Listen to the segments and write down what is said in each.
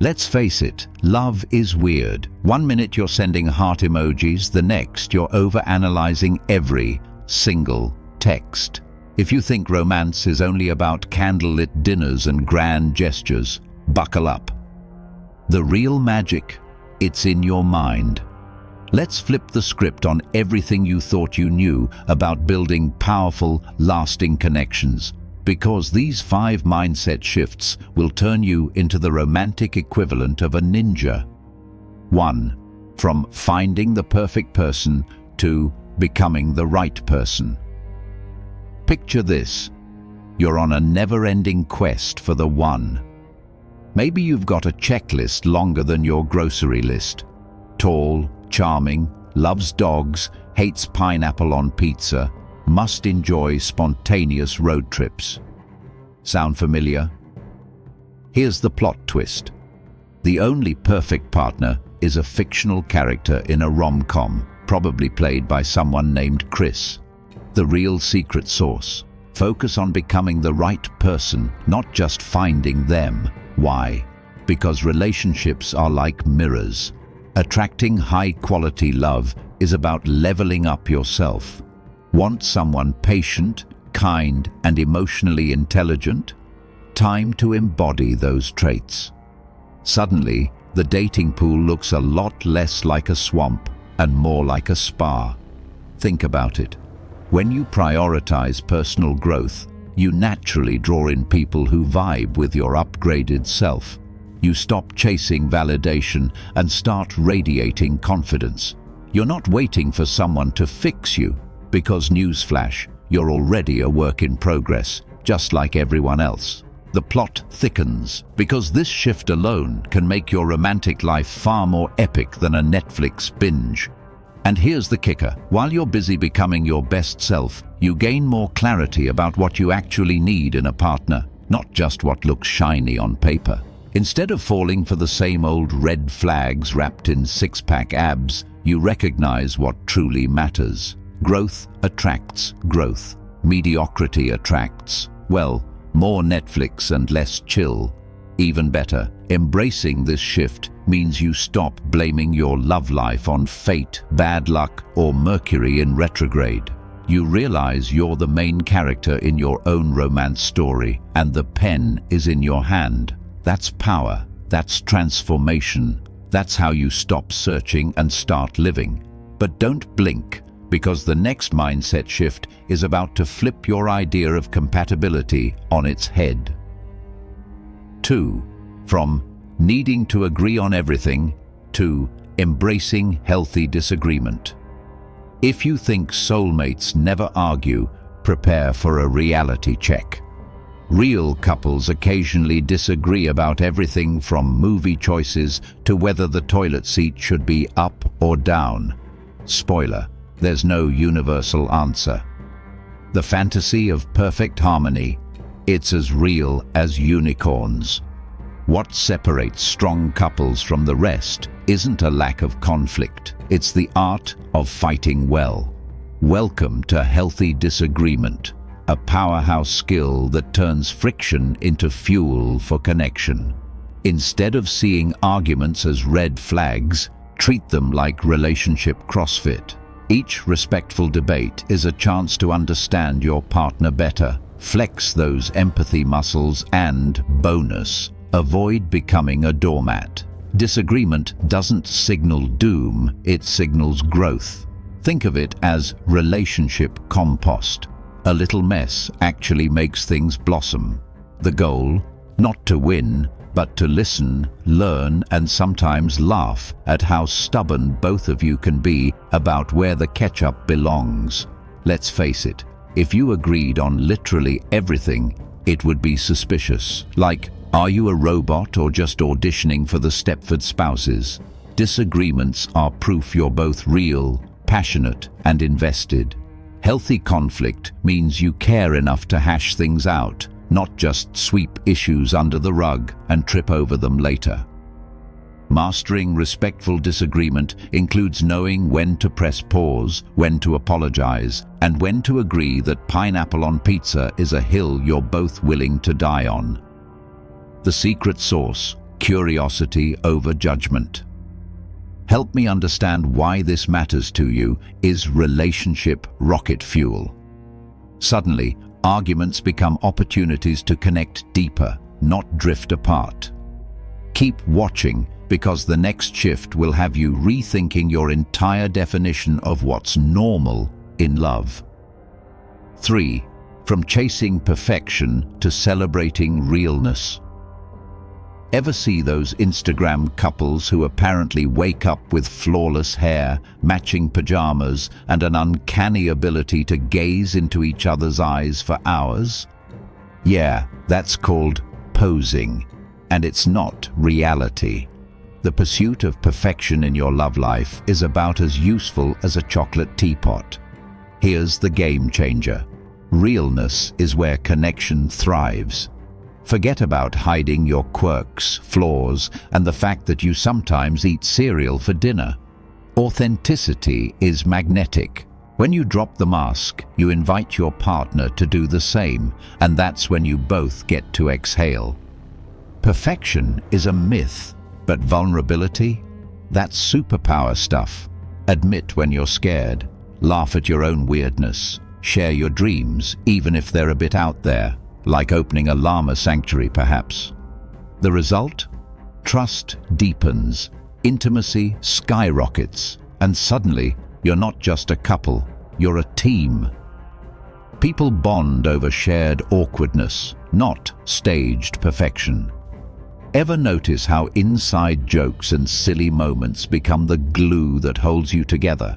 Let's face it, love is weird. One minute you're sending heart emojis, the next you're overanalyzing every single text. If you think romance is only about candlelit dinners and grand gestures, buckle up. The real magic, it's in your mind. Let's flip the script on everything you thought you knew about building powerful, lasting connections, because these 5 mindset shifts will turn you into the romantic equivalent of a ninja. 1. From finding the perfect person to becoming the right person. Picture this. You're on a never-ending quest for the one. Maybe you've got a checklist longer than your grocery list. Tall, charming, loves dogs, hates pineapple on pizza, must enjoy spontaneous road trips. Sound familiar? Here's the plot twist. The only perfect partner is a fictional character in a rom-com, probably played by someone named Chris. The real secret sauce. Focus on becoming the right person, not just finding them. Why? Because relationships are like mirrors. Attracting high-quality love is about leveling up yourself. Want someone patient, kind, and emotionally intelligent? Time to embody those traits. Suddenly, the dating pool looks a lot less like a swamp and more like a spa. Think about it. When you prioritize personal growth, you naturally draw in people who vibe with your upgraded self. You stop chasing validation and start radiating confidence. You're not waiting for someone to fix you, because newsflash, you're already a work in progress, just like everyone else. The plot thickens, because this shift alone can make your romantic life far more epic than a Netflix binge. And here's the kicker. While you're busy becoming your best self, you gain more clarity about what you actually need in a partner, not just what looks shiny on paper. Instead of falling for the same old red flags wrapped in six-pack abs, you recognize what truly matters. Growth attracts growth. Mediocrity attracts, well, more Netflix and less chill. Even better, embracing this shift means you stop blaming your love life on fate, bad luck, or Mercury in retrograde. You realize you're the main character in your own romance story, and the pen is in your hand. That's power. That's transformation. That's how you stop searching and start living. But don't blink, because the next mindset shift is about to flip your idea of compatibility on its head. 2. From needing to agree on everything to embracing healthy disagreement. If you think soulmates never argue, prepare for a reality check. Real couples occasionally disagree about everything from movie choices to whether the toilet seat should be up or down. Spoiler, there's no universal answer. The fantasy of perfect harmony, it's as real as unicorns. What separates strong couples from the rest isn't a lack of conflict, it's the art of fighting well. Welcome to healthy disagreement, a powerhouse skill that turns friction into fuel for connection. Instead of seeing arguments as red flags, treat them like relationship CrossFit. Each respectful debate is a chance to understand your partner better, flex those empathy muscles, and, bonus, avoid becoming a doormat. Disagreement doesn't signal doom, it signals growth. Think of it as relationship compost. A little mess actually makes things blossom. The goal, not to win, but to listen, learn, and sometimes laugh at how stubborn both of you can be about where the ketchup belongs. Let's face it, if you agreed on literally everything, it would be suspicious. Like, are you a robot or just auditioning for the Stepford Spouses? Disagreements are proof you're both real, passionate, and invested. Healthy conflict means you care enough to hash things out, not just sweep issues under the rug and trip over them later. Mastering respectful disagreement includes knowing when to press pause, when to apologize, and when to agree that pineapple on pizza is a hill you're both willing to die on. The secret sauce: curiosity over judgment. Help me understand why this matters to you. Is relationship rocket fuel? Suddenly, arguments become opportunities to connect deeper, not drift apart. Keep watching, because the next shift will have you rethinking your entire definition of what's normal in love. 3. From chasing perfection to celebrating realness. Ever see those Instagram couples who apparently wake up with flawless hair, matching pajamas, and an uncanny ability to gaze into each other's eyes for hours? Yeah, that's called posing, and it's not reality. The pursuit of perfection in your love life is about as useful as a chocolate teapot. Here's the game changer. Realness is where connection thrives. Forget about hiding your quirks, flaws, and the fact that you sometimes eat cereal for dinner. Authenticity is magnetic. When you drop the mask, you invite your partner to do the same, and that's when you both get to exhale. Perfection is a myth, but vulnerability? That's superpower stuff. Admit when you're scared. Laugh at your own weirdness. Share your dreams, even if they're a bit out there, like opening a llama sanctuary perhaps. The result? Trust deepens, intimacy skyrockets, and suddenly you're not just a couple, you're a team. People bond over shared awkwardness, not staged perfection. Ever notice how inside jokes and silly moments become the glue that holds you together?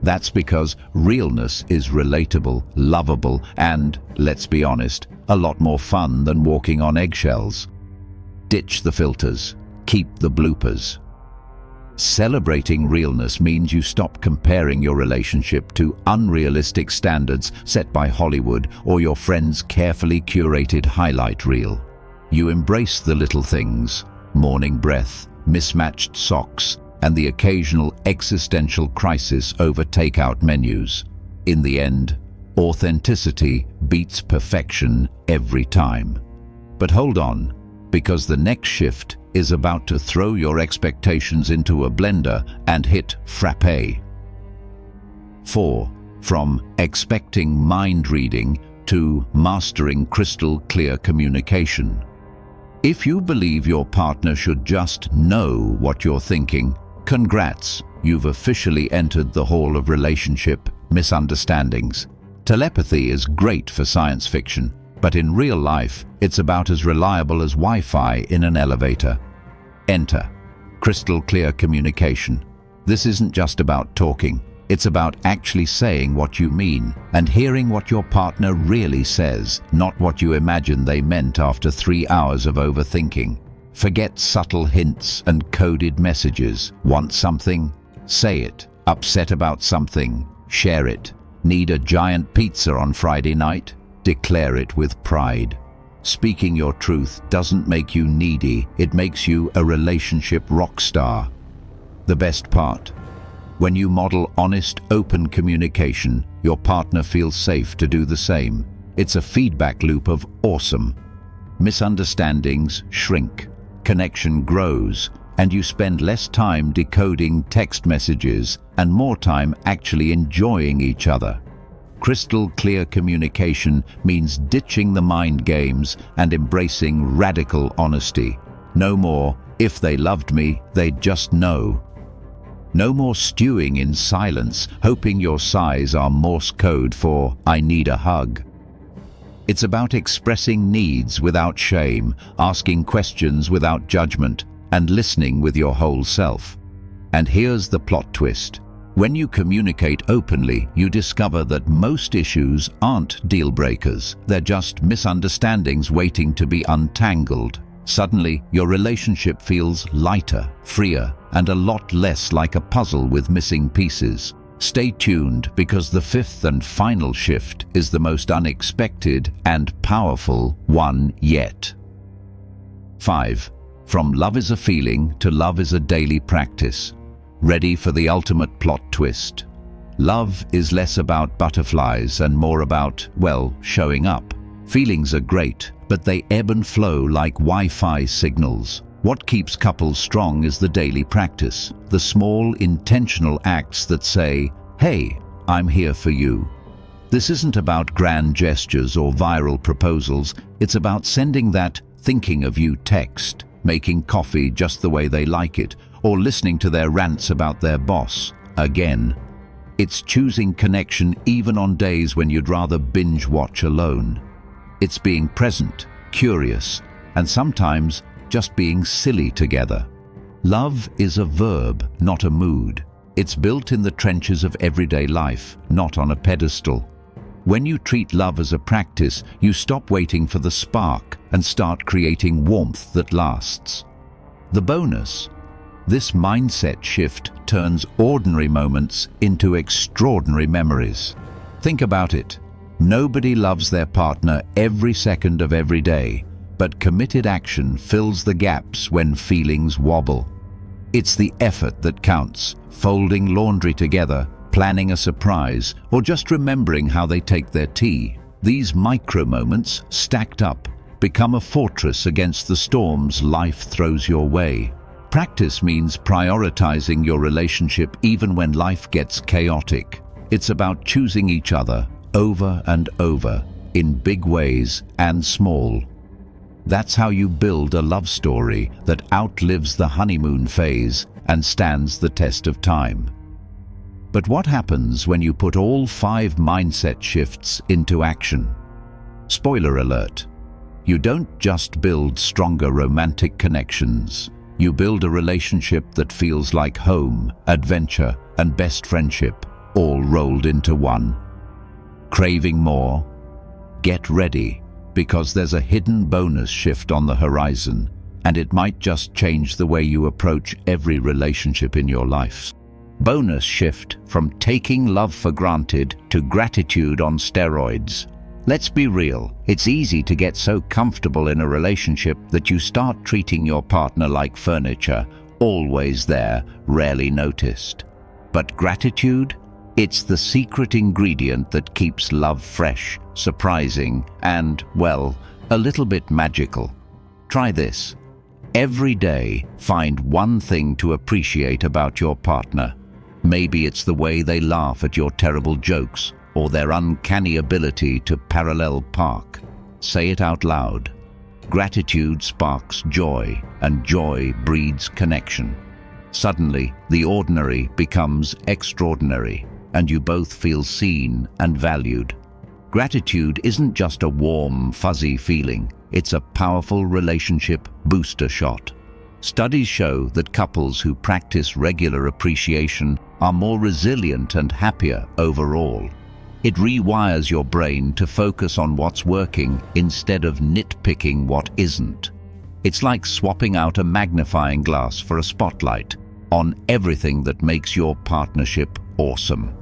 That's because realness is relatable, lovable, and, let's be honest, a lot more fun than walking on eggshells. Ditch the filters, keep the bloopers. Celebrating realness means you stop comparing your relationship to unrealistic standards set by Hollywood or your friend's carefully curated highlight reel. You embrace the little things, morning breath, mismatched socks, and the occasional existential crisis over takeout menus. In the end, authenticity beats perfection every time. But hold on, because the next shift is about to throw your expectations into a blender and hit frappe. 4. From expecting mind reading to mastering crystal clear communication. If you believe your partner should just know what you're thinking, congrats, you've officially entered the hall of relationship misunderstandings. Telepathy is great for science fiction, but in real life, it's about as reliable as Wi-Fi in an elevator. Enter crystal clear communication. This isn't just about talking. It's about actually saying what you mean and hearing what your partner really says, not what you imagine they meant after 3 hours of overthinking. Forget subtle hints and coded messages. Want something? Say it. Upset about something? Share it. Need a giant pizza on Friday night? Declare it with pride. Speaking your truth doesn't make you needy, it makes you a relationship rock star. The best part? When you model honest, open communication, your partner feels safe to do the same. It's a feedback loop of awesome. Misunderstandings shrink, connection grows, and you spend less time decoding text messages and more time actually enjoying each other. Crystal clear communication means ditching the mind games and embracing radical honesty. No more, if they loved me, they'd just know. No more stewing in silence, hoping your sighs are Morse code for "I need a hug." It's about expressing needs without shame, asking questions without judgment, and listening with your whole self. And here's the plot twist. When you communicate openly, you discover that most issues aren't deal breakers. They're just misunderstandings waiting to be untangled. Suddenly, your relationship feels lighter, freer, and a lot less like a puzzle with missing pieces. Stay tuned, because the fifth and final shift is the most unexpected and powerful one yet. 5. From love is a feeling to love is a daily practice. Ready for the ultimate plot twist? Love is less about butterflies and more about, well, showing up. Feelings are great, but they ebb and flow like Wi-Fi signals. What keeps couples strong is the daily practice, the small, intentional acts that say, "Hey, I'm here for you." This isn't about grand gestures or viral proposals. It's about sending that "thinking of you" text, making coffee just the way they like it, or listening to their rants about their boss again. It's choosing connection even on days when you'd rather binge watch alone. It's being present, curious, and sometimes just being silly together. Love is a verb, not a mood. It's built in the trenches of everyday life, not on a pedestal. When you treat love as a practice, you stop waiting for the spark and start creating warmth that lasts. The bonus: this mindset shift turns ordinary moments into extraordinary memories. Think about it. Nobody loves their partner every second of every day, but committed action fills the gaps when feelings wobble. It's the effort that counts, folding laundry together, planning a surprise, or just remembering how they take their tea. These micro moments, stacked up, become a fortress against the storms life throws your way. Practice means prioritizing your relationship even when life gets chaotic. It's about choosing each other over and over, in big ways and small. That's how you build a love story that outlives the honeymoon phase and stands the test of time. But what happens when you put all 5 mindset shifts into action? Spoiler alert: you don't just build stronger romantic connections. You build a relationship that feels like home, adventure, and best friendship, all rolled into one. Craving more? Get ready, because there's a hidden bonus shift on the horizon, and it might just change the way you approach every relationship in your life. Bonus shift from taking love for granted to gratitude on steroids. Let's be real, it's easy to get so comfortable in a relationship that you start treating your partner like furniture, always there, rarely noticed. But gratitude? It's the secret ingredient that keeps love fresh, surprising, and, well, a little bit magical. Try this. Every day, find one thing to appreciate about your partner. Maybe it's the way they laugh at your terrible jokes, or their uncanny ability to parallel park. Say it out loud. Gratitude sparks joy, and joy breeds connection. Suddenly, the ordinary becomes extraordinary, and you both feel seen and valued. Gratitude isn't just a warm, fuzzy feeling. It's a powerful relationship booster shot. Studies show that couples who practice regular appreciation are more resilient and happier overall. It rewires your brain to focus on what's working instead of nitpicking what isn't. It's like swapping out a magnifying glass for a spotlight on everything that makes your partnership awesome.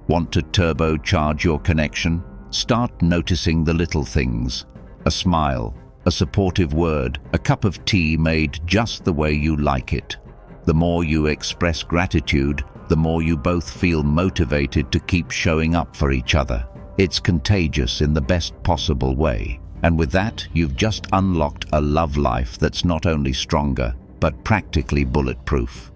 Want to turbocharge your connection? Start noticing the little things. A smile, a supportive word, a cup of tea made just the way you like it. The more you express gratitude, the more you both feel motivated to keep showing up for each other. It's contagious in the best possible way. And with that, you've just unlocked a love life that's not only stronger, but practically bulletproof.